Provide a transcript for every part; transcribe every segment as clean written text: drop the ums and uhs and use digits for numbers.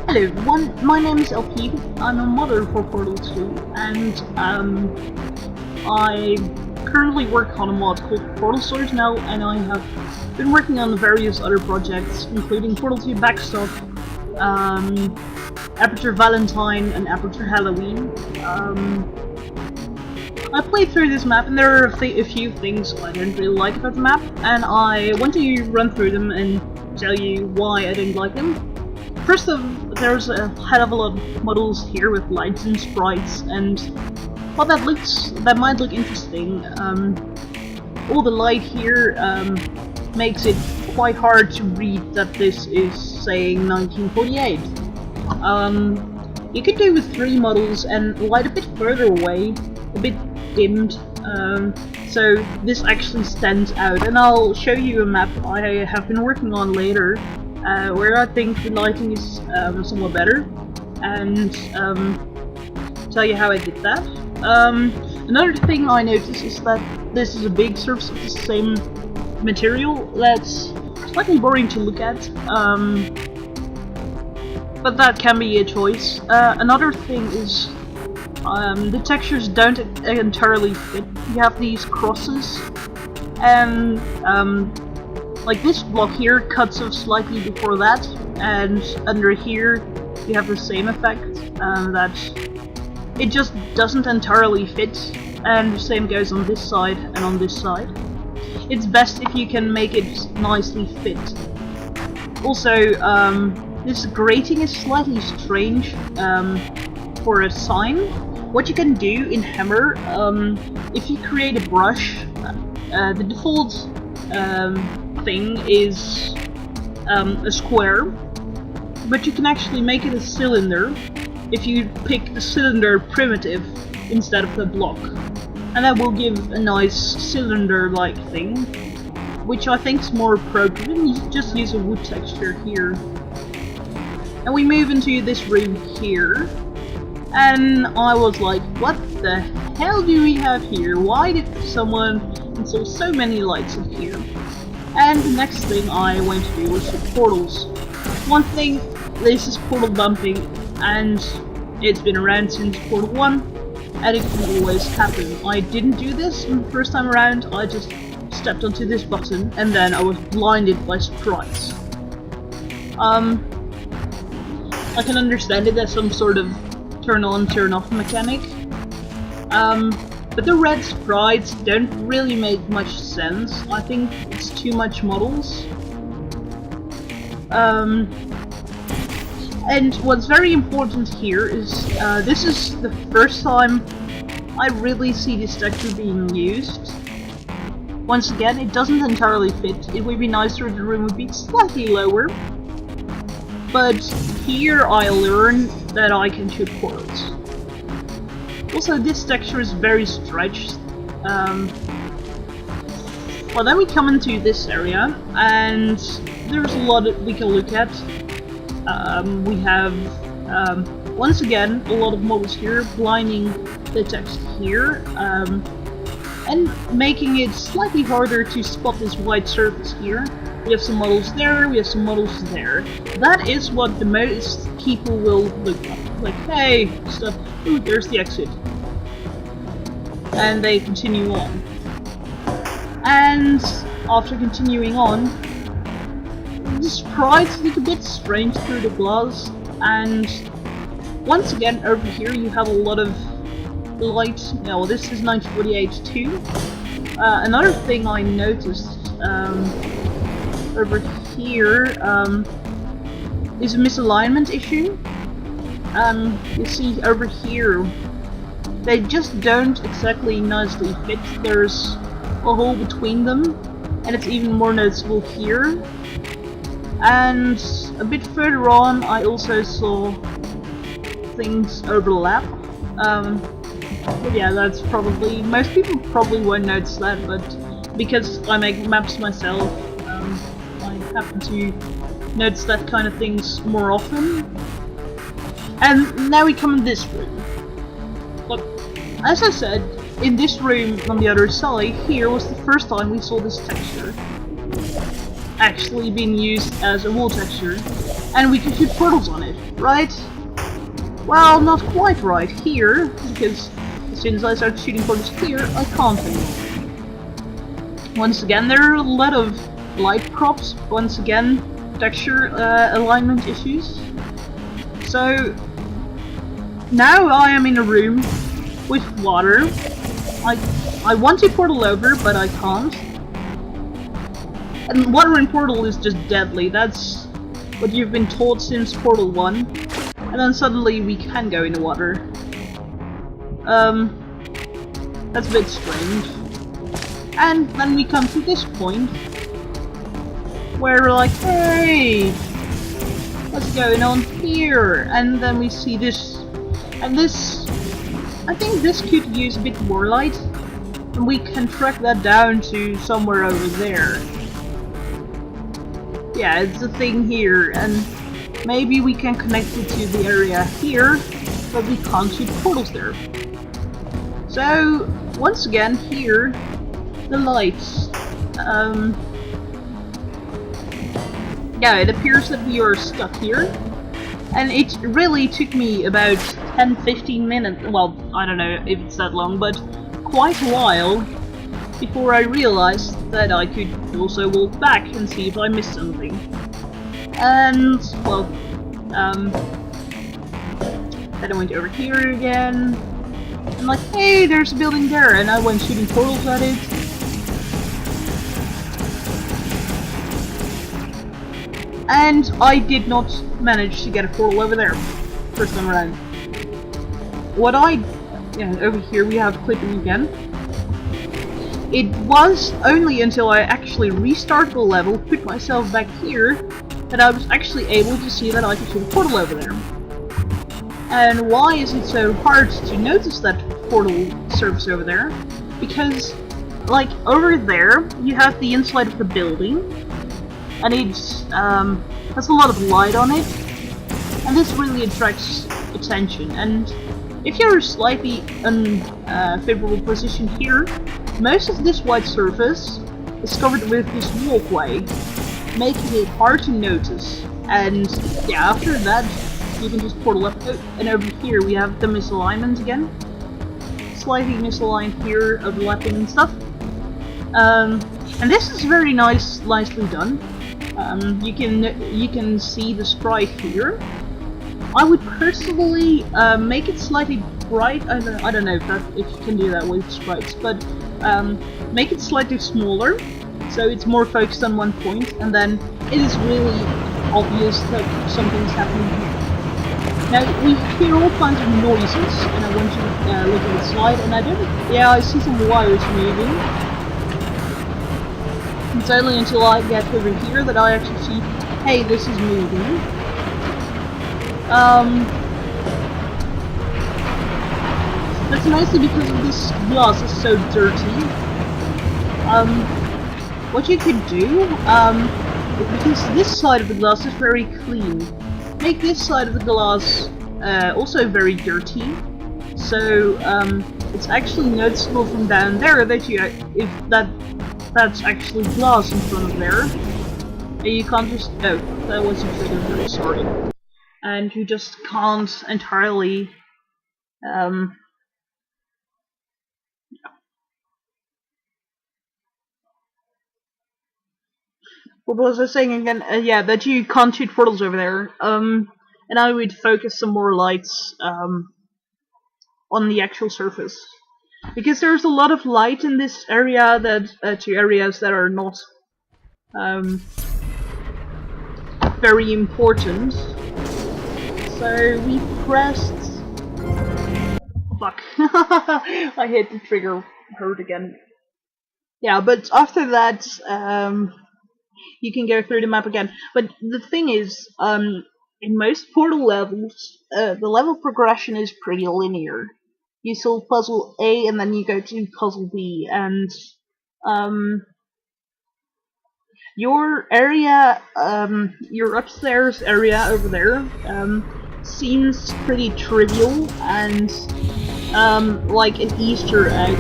Hello everyone, my name is LP. I'm a modder for Portal 2, and I currently work on a mod called Portal Storage now, and I have been working on various other projects, including Portal 2 Backstop, Aperture Valentine, and Aperture Halloween. I played through this map, and there are a few things I didn't really like about the map, and I want to run through them and tell you why I didn't like them. First of, there's a hell of a lot of models here with lights and sprites, and while that might look interesting, all the light here makes it quite hard to read that this is saying 1948. You could do with 3 models and light a bit further away, a bit dimmed, so this actually stands out, and I'll show you a map I have been working on later where I think the lighting is somewhat better, and tell you how I did that. Another thing I noticed is that this is a big surface of the same material that's slightly boring to look at, but that can be a choice. Another thing is the textures don't entirely fit. You have these crosses, and like this block here cuts off slightly before that, and under here you have the same effect, that it just doesn't entirely fit, and the same goes on this side and on this side. It's best if you can make it nicely fit. Also, this grating is slightly strange for a sign. What you can do in Hammer, if you create a brush, the default thing is a square, but you can actually make it a cylinder if you pick the cylinder primitive instead of the block, and that will give a nice cylinder-like thing, which I think is more appropriate. You just use a wood texture here, and we move into this room here, and I was like, what the hell do we have here? Why did someone install so many lights in here? And the next thing I went to do was the portals. One thing, this is portal bumping, and it's been around since Portal 1, and it can always happen. I didn't do this the first time around, I just stepped onto this button, and then I was blinded by sprites. I can understand it as some sort of turn on, turn off mechanic, but the red sprites don't really make much sense. I think it's too much models. And what's very important here is this is the first time I really see this texture being used. Once again, it doesn't entirely fit. It would be nicer if the room would be slightly lower, but here I learned that I can shoot portals. Also, this texture is very stretched. Well, then we come into this area, and there's a lot that we can look at. We have, once again, a lot of models here, blinding the text here, and making it slightly harder to spot this white surface here. We have some models there, we have some models there. That is what the most people will look at. Like, hey, stuff, ooh, there's the exit. And they continue on. And after continuing on, the sprites look a bit strange through the glass, and once again over here you have a lot of light. Well, this is 1948 too. Another thing I noticed over here is a misalignment issue. You see over here, they just don't exactly nicely fit. There's a hole between them, and it's even more noticeable here. And a bit further on, I also saw things overlap. But yeah, that's probably, most people probably won't notice that, but because I make maps myself, I happen to notice that kind of things more often. And now we come in this room. Look, as I said, in this room on the other side, here was the first time we saw this texture. actually being used as a wall texture, and we can shoot portals on it, right? Well, not quite right here, because as soon as I start shooting portals here, I can't anymore. Once again, there are a lot of light crops, once again, texture alignment issues. So, now I am in a room with water. I want to portal over, but I can't. And water in Portal is just deadly. That's what you've been told since Portal 1. And then suddenly we can go in the water. That's a bit strange. And then we come to this point where we're like, hey, what's going on here? And then we see this, and this, I think this could use a bit more light, and we can track that down to somewhere over there. Yeah, it's a thing here, and maybe we can connect it to the area here, but we can't shoot portals there. So, once again, here, the lights. Yeah, it appears that we are stuck here, and it really took me about 10-15 minutes, well, I don't know if it's that long, but quite a while before I realized that I could also walk back and see if I missed something. And, well, then I went over here again. I'm like, hey, there's a building there, and I went shooting portals at it. And I did not manage to get a portal over there first time around. What over here we have clipping again. It was only until I actually restarted the level, put myself back here, that I was actually able to see that I could shoot a portal over there. And why is it so hard to notice that portal surface over there? Because, like, over there, you have the inside of the building, and it has a lot of light on it, and this really attracts attention. And if you're slightly unfavorable position here, most of this white surface is covered with this walkway, making it hard to notice. And yeah, after that, you can just portal up. And over here we have the misalignment again, slightly misaligned here, overlapping and stuff. And this is very nicely done. You can see the sprite here. I would personally make it slightly bright. I don't know if you can do that with sprites, but make it slightly smaller, so it's more focused on one point, and then it is really obvious that something's happening here. Now we hear all kinds of noises, and I want you to look at the slide. And I see some wires moving. It's only until I get over here that I actually see, hey, this is moving. That's mostly because this glass is so dirty. What you could do, because this side of the glass is very clean, make this side of the glass also very dirty. So it's actually noticeable from down there that that's actually glass in front of there. And you can't just... oh, that was a trigger, very sorry. And you just can't entirely... what was I saying again? Yeah, that you can't shoot portals over there. And I would focus some more lights on the actual surface. Because there's a lot of light in this area that to areas that are not very important. So we pressed... fuck. I hit the trigger hard again. Yeah, but after that, you can go through the map again. But the thing is, in most Portal levels, the level progression is pretty linear. You solve puzzle A and then you go to puzzle B, and your area, your upstairs area over there, seems pretty trivial and like an Easter egg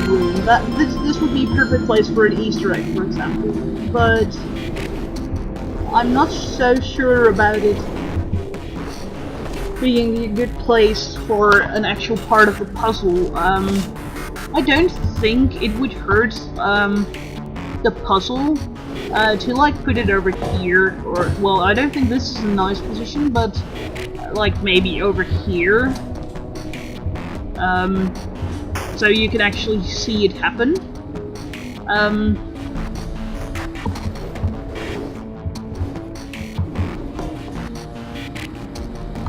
room. This would be a perfect place for an Easter egg, for example. But I'm not so sure about it being a good place for an actual part of the puzzle. I don't think it would hurt the puzzle to like put it over here, or well, I don't think this is a nice position, but like maybe over here, so you can actually see it happen.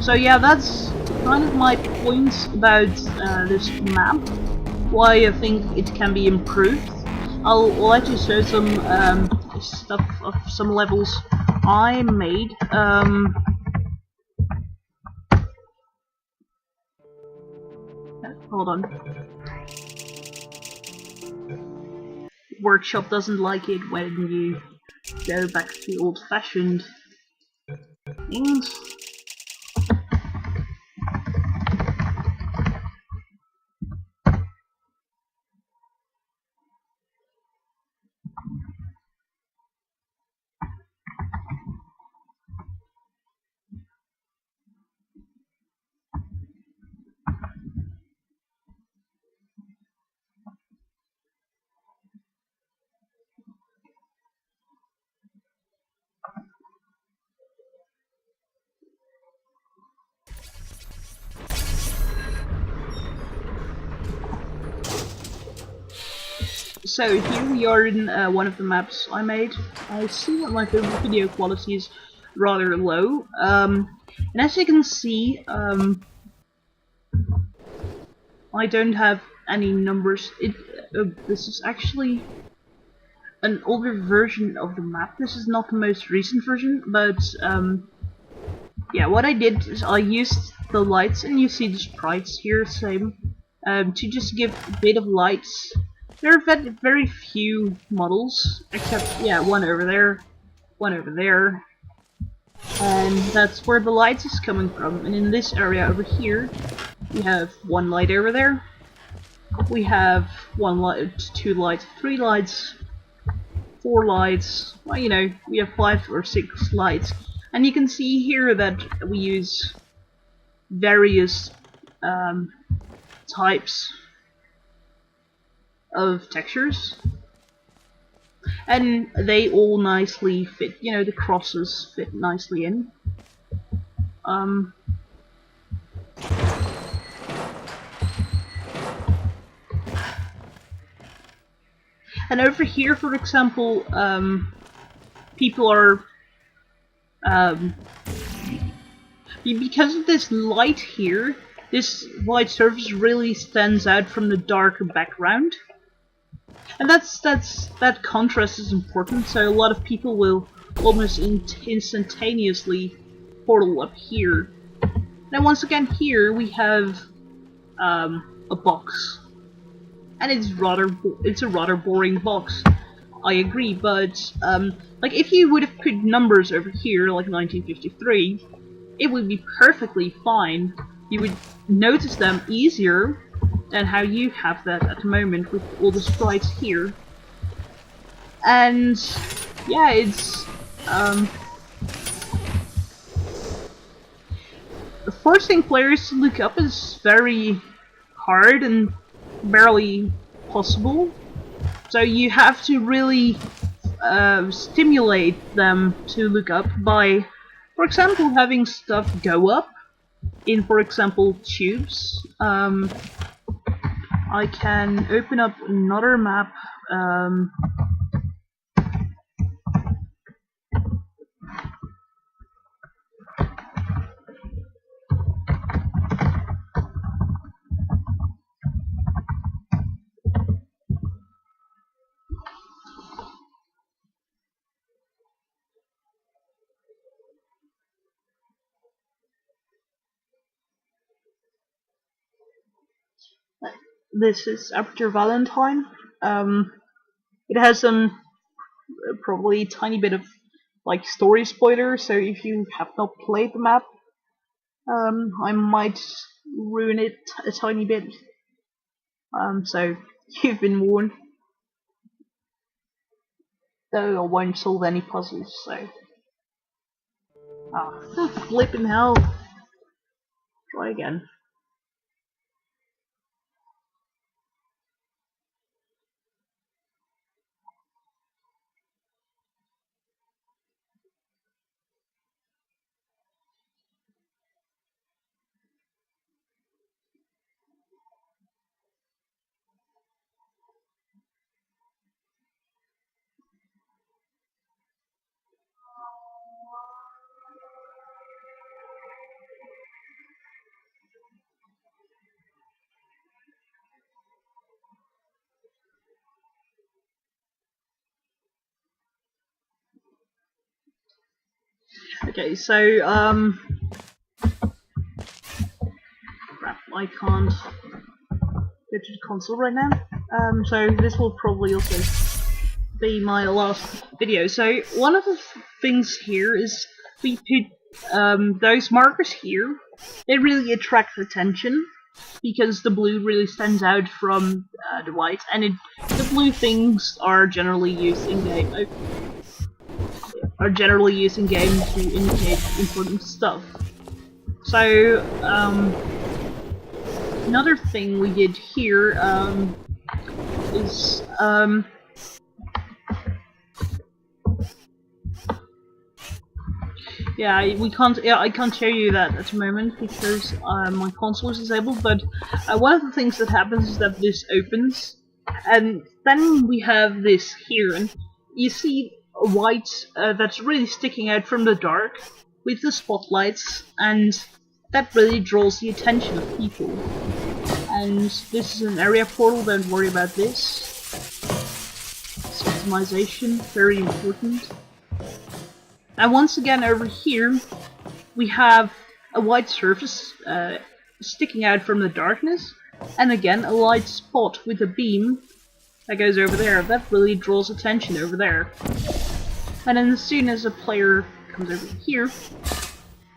So yeah, that's kind of my points about this map. Why I think it can be improved. I'll actually show some stuff of some levels I made. Hold on. Workshop doesn't like it when you go back to old-fashioned things. So here we are in one of the maps I made. I see that my video quality is rather low, and as you can see, I don't have any numbers. This is actually an older version of the map. This is not the most recent version, but yeah, what I did is I used the lights, and you see the sprites here, same, to just give a bit of lights. There are very few models, except, yeah, one over there, and that's where the light is coming from. And in this area over here, we have one light over there, we have one light, two lights, three lights, four lights, well, you know, we have 5 or 6 lights. And you can see here that we use various types of textures, and they all nicely fit, you know, the crosses fit nicely in. And over here, for example, people are because of this light here, this white surface really stands out from the darker background. And that contrast is important, so a lot of people will almost instantaneously portal up here. Now once again here we have a box. And it's a rather boring box. I agree, but like if you would have put numbers over here like 1953, it would be perfectly fine. You would notice them easier than how you have that at the moment with all the sprites here. And yeah, it's forcing players to look up is very hard and barely possible. So you have to really stimulate them to look up by, for example, having stuff go up in, for example, tubes. I can open up another map. This is Aperture Valentine. It has some probably a tiny bit of like story spoiler, so if you have not played the map, I might ruin it a tiny bit. So you've been warned. Though I won't solve any puzzles, so Ah, flippin' hell. Try again. Okay, so, crap, I can't go to the console right now. So this will probably also be my last video. So one of the things here is we put those markers here. They really attract attention because the blue really stands out from the white, and the blue things are generally used in game. To indicate important stuff. So another thing we did here is yeah, I can't show you that at the moment because my console is disabled. But one of the things that happens is that this opens, and then we have this here, and you see a white that's really sticking out from the dark with the spotlights, and that really draws the attention of people. And this is an area portal. Don't worry about this. Customization, very important. And once again over here, we have a white surface sticking out from the darkness, and again a light spot with a beam that goes over there. That really draws attention over there. And then as soon as a player comes over here,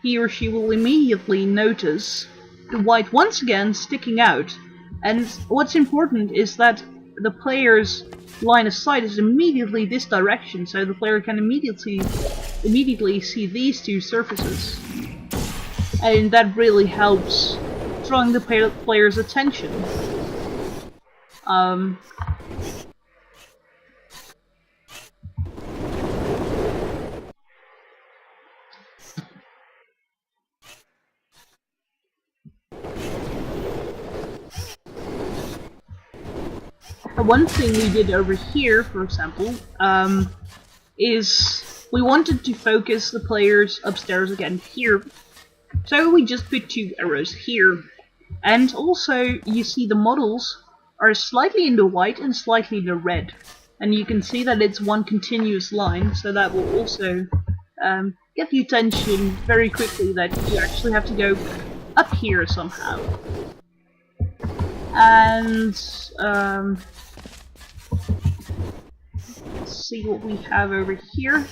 he or she will immediately notice the white once again sticking out. And what's important is that the player's line of sight is immediately this direction, so the player can immediately see these two surfaces, and that really helps drawing the player's attention. One thing we did over here, for example, is we wanted to focus the players upstairs again here, so we just put 2 arrows here. And also, you see the models are slightly in the white and slightly in the red, and you can see that it's one continuous line, so that will also get the attention very quickly that you actually have to go up here somehow. And let's see what we have over here.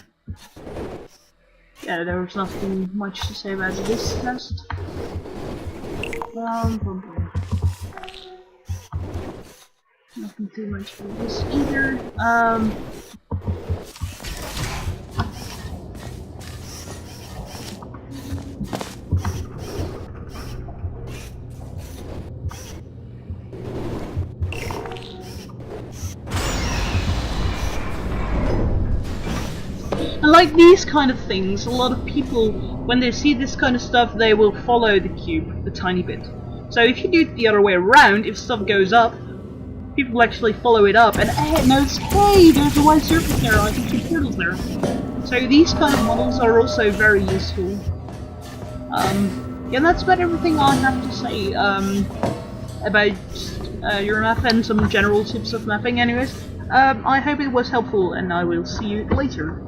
Yeah, there was nothing much to say about this test. Nothing too much for this either. And like these kind of things, a lot of people, when they see this kind of stuff, they will follow the cube a tiny bit. So if you do it the other way around, if stuff goes up, people actually follow it up and notice, hey, there's a white surface there, I can see turtles there. So these kind of models are also very useful. Yeah, that's about everything I have to say about your map and some general tips of mapping anyways. I hope it was helpful, and I will see you later.